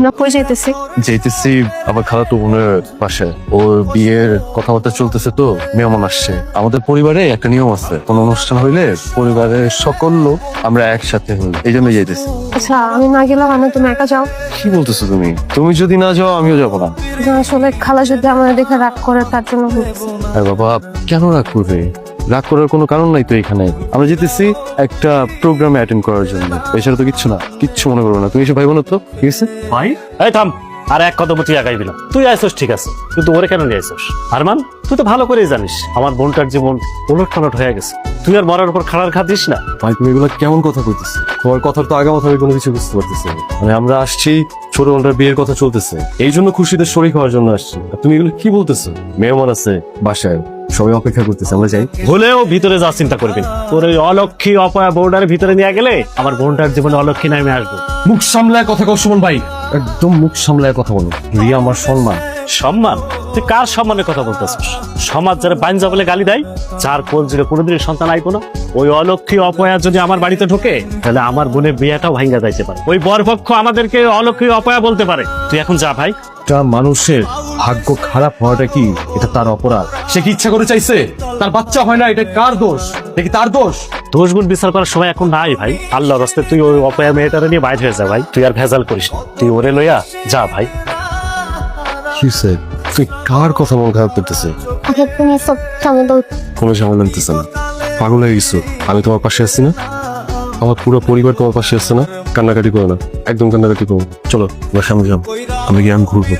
আমরা কই যাইতেছি? যেতেছি আমার খালাতো বোনের পাশে, ওর বিয়ের কথাবার্তা চলতেছে, তো মেহমান আসছে। আমাদের পরিবারে একটা নিয়ম আছে, কোন অনুষ্ঠান হইলে পরিবারের সকল লোক আমরা একসাথে হই, এই জন্য যাইতেছি। আচ্ছা, আমি না গেলাম, আমি তুমি একা যাও। কি বলতেছো তুমি? তুমি যদি না যাও আমিও যাবো না। আসলে খালা যদি আমাদের দেখে রাগ করে, তার জন্য বলছি। আরে বাবা, কেন রাগ করবে? রাগ করার কোনো কারণ নাই তো। এখানে আমরা যেতেছি একটা প্রোগ্রামে অ্যাটেন্ড করার জন্য, এছাড়া তো কিচ্ছু না। কিচ্ছু মনে করবো না, তুমি এসে ভাই বোন তো, ঠিক আছে? ভাই এই থাম, আর এক কদম তুই আগাইবি না। তুই আইসস ঠিক আছে, কিন্তু ওরে কেন নিয়ে আইসস? আরমান, তুই তো ভালো করেই জানিস আমার বোনটার জীবন উলট পালট হয়ে গেছে। তুই আর মরার উপর খাড়ার খা দিস না। ভাই তুমি এগুলো কেমন কথা কইতেছো? তোমার কথার তো আগামাথা আমি কোনো কিছু বুঝতে পারতেছি না। মানে আমরা আসছি, ছোট বোনটার বিয়ের কথা চলতেছে, এই জন্য খুশিতে শরীক হওয়ার জন্য আসছি। আর তুমি এগুলো কি বলতেছো? মেহমান আছে বাসায়, সবাই অপেক্ষা করতেছে, আমরা যাই। ভুলেও ভিতরে যা চিন্তা করবি না। তোর ওই অলক্ষী অপয়া বোনটার ভিতরে নিয়ে গেলে আমার বোনটার জীবনে অলক্ষী নামে আসবো। মুখ সামলায় কথা কও সুমন ভাই, একদম মুখ সামলায় কথা বলো। রিয়া আমার সম্মান। সম্মান? তুই কার সম্মানের কথা বলতেছিস? সমাজ যারা বাইনজা বলে গালি দেয়, যার কোল ছিল কোনোদিনের সন্তান আইবো না, ওই অলক্ষী অপয়া যদি আমার বাড়িতে ঢোকে, তাহলে আমার বোনের বিয়েটাও ভাঙ্গা যাইতে পারে। ওই বরপক্ষ আমাদেরকে অলক্ষী অপয়া বলতে পারে। তুই এখন যা ভাই। একটা মানুষের ভাগ্য খারাপ হওয়াটা কি এটা তার অপরাধ? সে কি ইচ্ছা করে চাইছে? তার বাচ্চা হয় না, এটা কার দোষ? এটা কি তার দোষ? দোষ গুণ বিচার করার সময় এখন নাই ভাই। আল্লাহর রাস্তে তুই ওই অপয়া মেয়েটারে নিয়ে বাইরে হয়ে যা ভাই। তুই আর ভেজাল করিস না, তুই ওরে লইয়া যা ভাই। কি স্যার, তুই কার কথা মন খারাপ করতেছে? আচ্ছা, তুমি সব সামনে দাও। কোনো ঝামেলা নিতেছে না, পাগল হয়ে গেছো। আমি তোমার পাশে আছি না? আমার পুরো পরিবার তোমার পাশে আসছে না? কান্নাকাটি করো না, একদম কান্নাকাটি করো। চলো আমরা সামনে যাবো, আমি গিয়ে ঘুরবো।